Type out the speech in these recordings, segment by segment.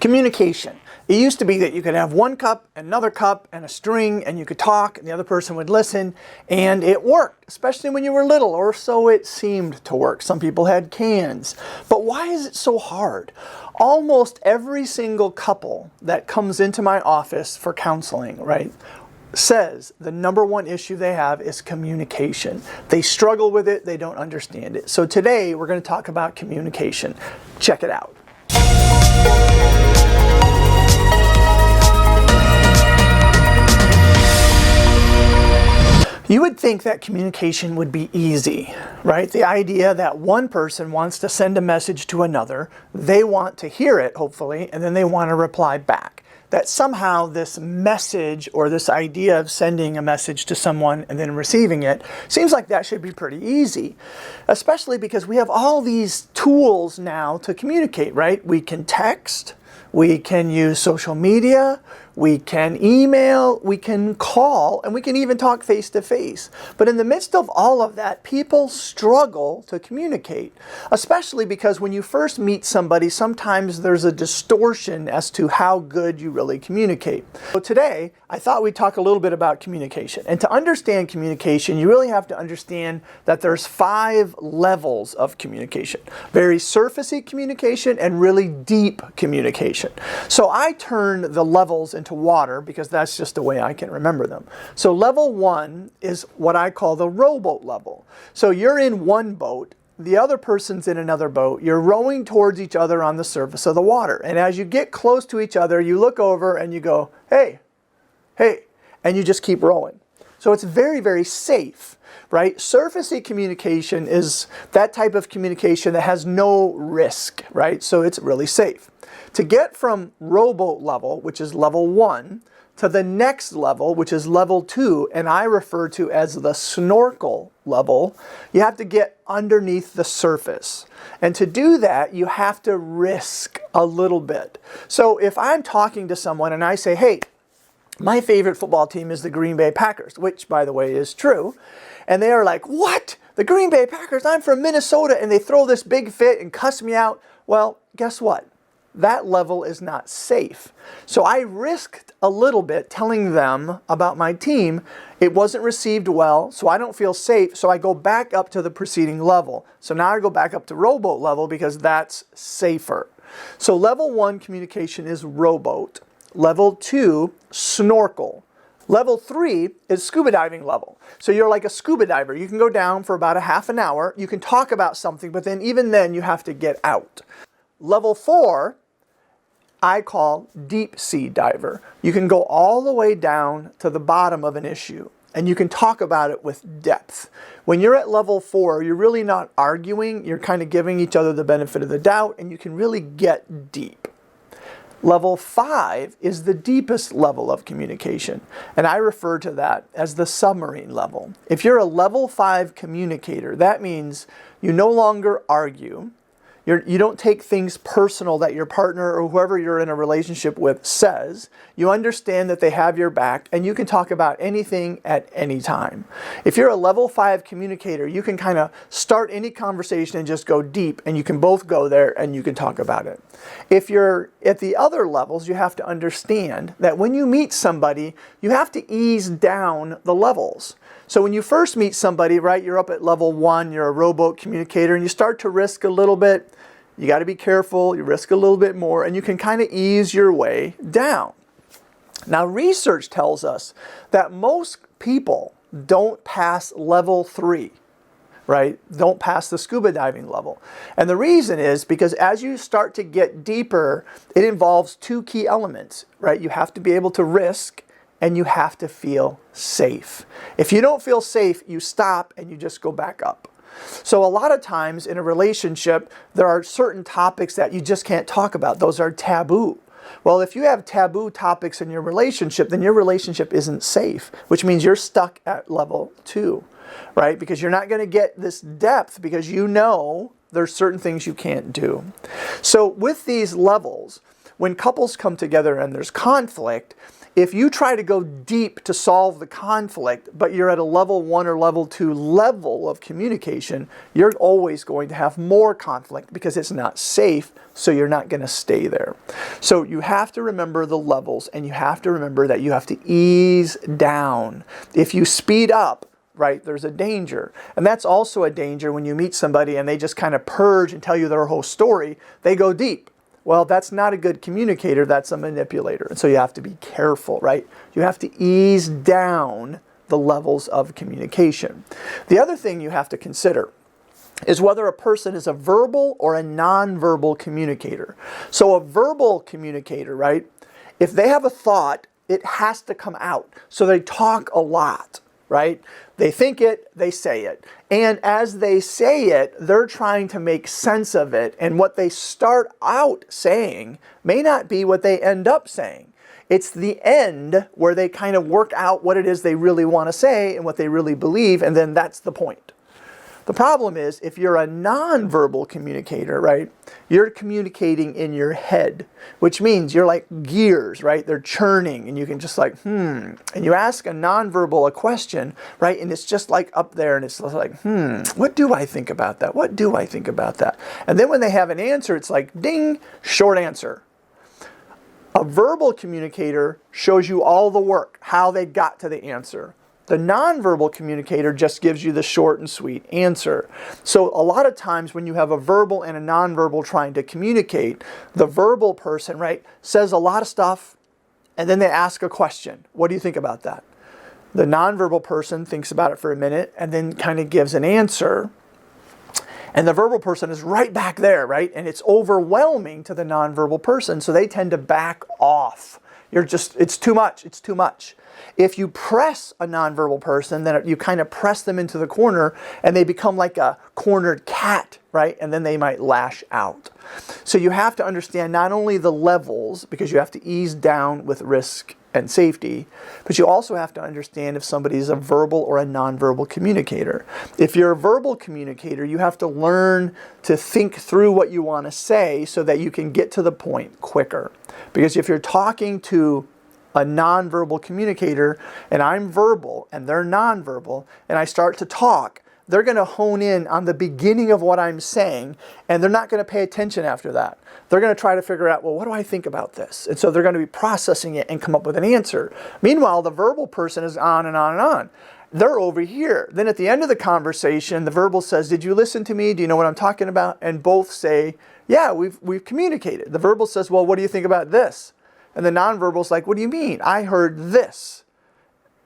Communication. It used to be that you could have one cup, another cup, and a string, and you could talk, and the other person would listen, and it worked, especially when you were little, or so it seemed to work. Some people had cans. But why is it so hard? Almost every single couple that comes into my office for counseling, right, says the number one issue they have is communication. They struggle with it, they don't understand it. So today we're going to talk about communication. Check it out. You would think that communication would be easy, right? The idea that one person wants to send a message to another, they want to hear it, hopefully, and then they want to reply back. That somehow this message or this idea of sending a message to someone and then receiving it seems like that should be pretty easy, especially because we have all these tools now to communicate, right? We can text, we can use social media, we can email, we can call, and we can even talk face to face. But in the midst of all of that, people struggle to communicate, especially because when you first meet somebody, sometimes there's a distortion as to how good you really communicate. So today, I thought we'd talk a little bit about communication. And to understand communication, you really have to understand that there's 5 levels of communication. Very surfacey communication and really deep communication. So I turn the levels into water because that's just the way I can remember them. So level 1 is what I call the rowboat level. So you're in one boat, the other person's in another boat, you're rowing towards each other on the surface of the water. And as you get close to each other, you look over and you go, hey, hey, and you just keep rowing. So it's very, very safe, right? Surfacey communication is that type of communication that has no risk, right? So it's really safe. To get from rowboat level, which is level 1, to the next level, which is level 2, and I refer to as the snorkel level, you have to get underneath the surface. And to do that, you have to risk a little bit. So if I'm talking to someone and I say, hey, my favorite football team is the Green Bay Packers, which, by the way, is true. And they are like, what? The Green Bay Packers? I'm from Minnesota. And they throw this big fit and cuss me out. Well, guess what? That level is not safe. So I risked a little bit telling them about my team. It wasn't received well, so I don't feel safe. So I go back up to the preceding level. So now I go back up to rowboat level because that's safer. So level 1 communication is rowboat. Level 2, snorkel. Level 3 is scuba diving level. So you're like a scuba diver. You can go down for about a half an hour. You can talk about something, but then even then you have to get out. Level 4, I call deep sea diver. You can go all the way down to the bottom of an issue and you can talk about it with depth. When you're at level 4, you're really not arguing. You're kind of giving each other the benefit of the doubt and you can really get deep. Level 5 is the deepest level of communication, and I refer to that as the submarine level. If you're a level 5 communicator, that means you no longer argue. You don't take things personal that your partner or whoever you're in a relationship with says. You understand that they have your back and you can talk about anything at any time. If you're a level 5 communicator, you can kind of start any conversation and just go deep and you can both go there and you can talk about it. If you're at the other levels, you have to understand that when you meet somebody, you have to ease down the levels. So when you first meet somebody, right, you're up at level 1, you're a rowboat communicator, and you start to risk a little bit. You got to be careful, you risk a little bit more, and you can kind of ease your way down. Now, research tells us that most people don't pass level 3, right? Don't pass the scuba diving level. And the reason is because as you start to get deeper, it involves 2 key elements, right? You have to be able to risk and you have to feel safe. If you don't feel safe, you stop and you just go back up. So a lot of times in a relationship, there are certain topics that you just can't talk about. Those are taboo. Well, if you have taboo topics in your relationship, then your relationship isn't safe, which means you're stuck at level 2, right? Because you're not going to get this depth because you know there's certain things you can't do. So with these levels, when couples come together and there's conflict, if you try to go deep to solve the conflict, but you're at a level 1 or level 2 level of communication, you're always going to have more conflict because it's not safe, so you're not going to stay there. So you have to remember the levels, and you have to remember that you have to ease down. If you speed up, right, there's a danger. And that's also a danger when you meet somebody and they just kind of purge and tell you their whole story. They go deep. Well, that's not a good communicator, that's a manipulator. And so you have to be careful, right? You have to ease down the levels of communication. The other thing you have to consider is whether a person is a verbal or a nonverbal communicator. So a verbal communicator, right? If they have a thought, it has to come out. So they talk a lot, right? They think it, they say it. And as they say it, they're trying to make sense of it. And what they start out saying may not be what they end up saying. It's the end where they kind of work out what it is they really want to say and what they really believe, and then that's the point. The problem is, if you're a nonverbal communicator, right, you're communicating in your head, which means you're like gears, right? They're churning, and you can just like, And you ask a nonverbal a question, right, and it's just like up there, and it's like, what do I think about that? What do I think about that? And then when they have an answer, it's like, ding, short answer. A verbal communicator shows you all the work, how they got to the answer. The nonverbal communicator just gives you the short and sweet answer. So a lot of times when you have a verbal and a nonverbal trying to communicate, the verbal person, right, says a lot of stuff, and then they ask a question. What do you think about that? The nonverbal person thinks about it for a minute and then kind of gives an answer. And the verbal person is right back there, right? And it's overwhelming to the nonverbal person, so they tend to back off. It's too much, it's too much. If you press a nonverbal person, then you kind of press them into the corner and they become like a cornered cat, right? And then they might lash out. So you have to understand not only the levels, because you have to ease down with risk and safety, but you also have to understand if somebody is a verbal or a nonverbal communicator. If you're a verbal communicator, you have to learn to think through what you want to say so that you can get to the point quicker. Because if you're talking to a nonverbal communicator and I'm verbal and they're nonverbal and I start to talk, they're going to hone in on the beginning of what I'm saying, and they're not going to pay attention after that. They're going to try to figure out, well, what do I think about this? And so they're going to be processing it and come up with an answer. Meanwhile, the verbal person is on and on and on. They're over here. Then at the end of the conversation, the verbal says, did you listen to me? Do you know what I'm talking about? And both say, yeah, we've communicated. The verbal says, well, what do you think about this? And the nonverbal's like, what do you mean? I heard this.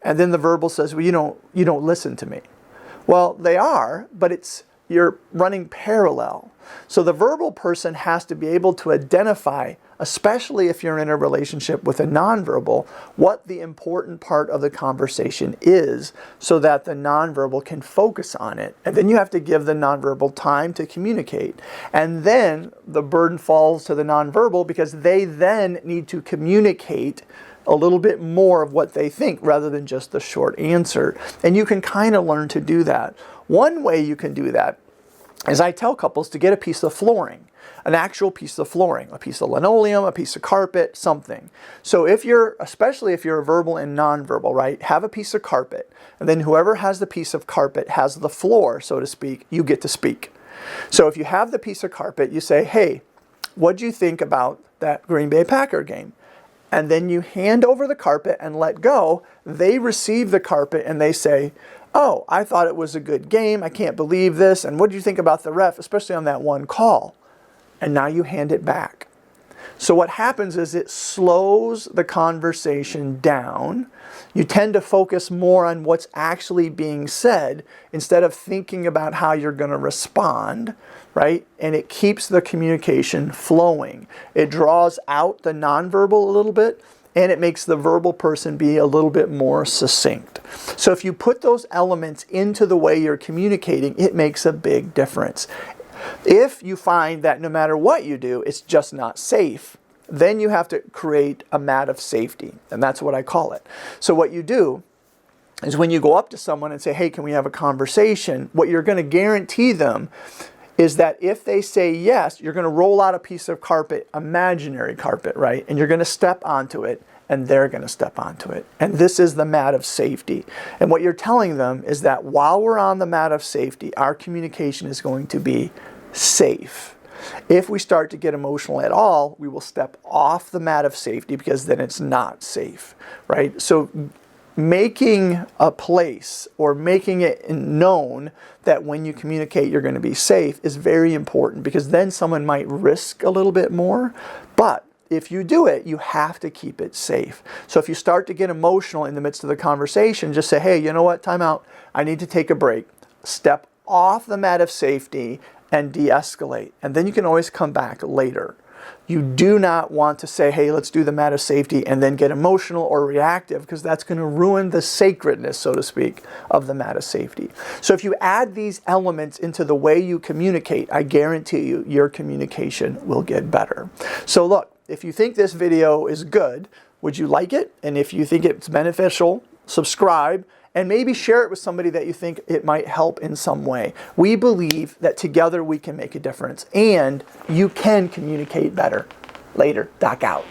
And then the verbal says, well, you don't listen to me. Well, they are, but you're running parallel. So the verbal person has to be able to identify, especially if you're in a relationship with a nonverbal, what the important part of the conversation is so that the nonverbal can focus on it. And then you have to give the nonverbal time to communicate. And then the burden falls to the nonverbal because they then need to communicate a little bit more of what they think rather than just the short answer. And you can kind of learn to do that. One way you can do that is I tell couples to get a piece of flooring, an actual piece of flooring, a piece of linoleum, a piece of carpet, something. So especially if you're a verbal and nonverbal, right, have a piece of carpet. And then whoever has the piece of carpet has the floor, so to speak, you get to speak. So if you have the piece of carpet, you say, hey, what'd you think about that Green Bay Packer game? And then you hand over the carpet and let go. They receive the carpet and they say, oh, I thought it was a good game. I can't believe this. And what do you think about the ref, especially on that one call? And now you hand it back. So what happens is it slows the conversation down. You tend to focus more on what's actually being said instead of thinking about how you're going to respond, right? And it keeps the communication flowing. It draws out the nonverbal a little bit, and it makes the verbal person be a little bit more succinct. So if you put those elements into the way you're communicating, it makes a big difference. If you find that no matter what you do, it's just not safe, then you have to create a mat of safety, and that's what I call it. So what you do is when you go up to someone and say, hey, can we have a conversation? What you're going to guarantee them is that if they say yes, you're going to roll out a piece of carpet, imaginary carpet, right? And you're going to step onto it, and they're going to step onto it. And this is the mat of safety. And what you're telling them is that while we're on the mat of safety, our communication is going to be safe. If we start to get emotional at all, we will step off the mat of safety, because then it's not safe, right? So making a place or making it known that when you communicate you're going to be safe is very important, because then someone might risk a little bit more. But if you do it, you have to keep it safe. So if you start to get emotional in the midst of the conversation, just say, hey, you know what, time out. I need to take a break. Step off the mat of safety and de-escalate. And then you can always come back later. You do not want to say, hey, let's do the mat of safety, and then get emotional or reactive, because that's going to ruin the sacredness, so to speak, of the mat of safety. So if you add these elements into the way you communicate, I guarantee you, your communication will get better. So look, if you think this video is good, would you like it? And if you think it's beneficial, subscribe, and maybe share it with somebody that you think it might help in some way. We believe that together we can make a difference, and you can communicate better. Later, Doc out.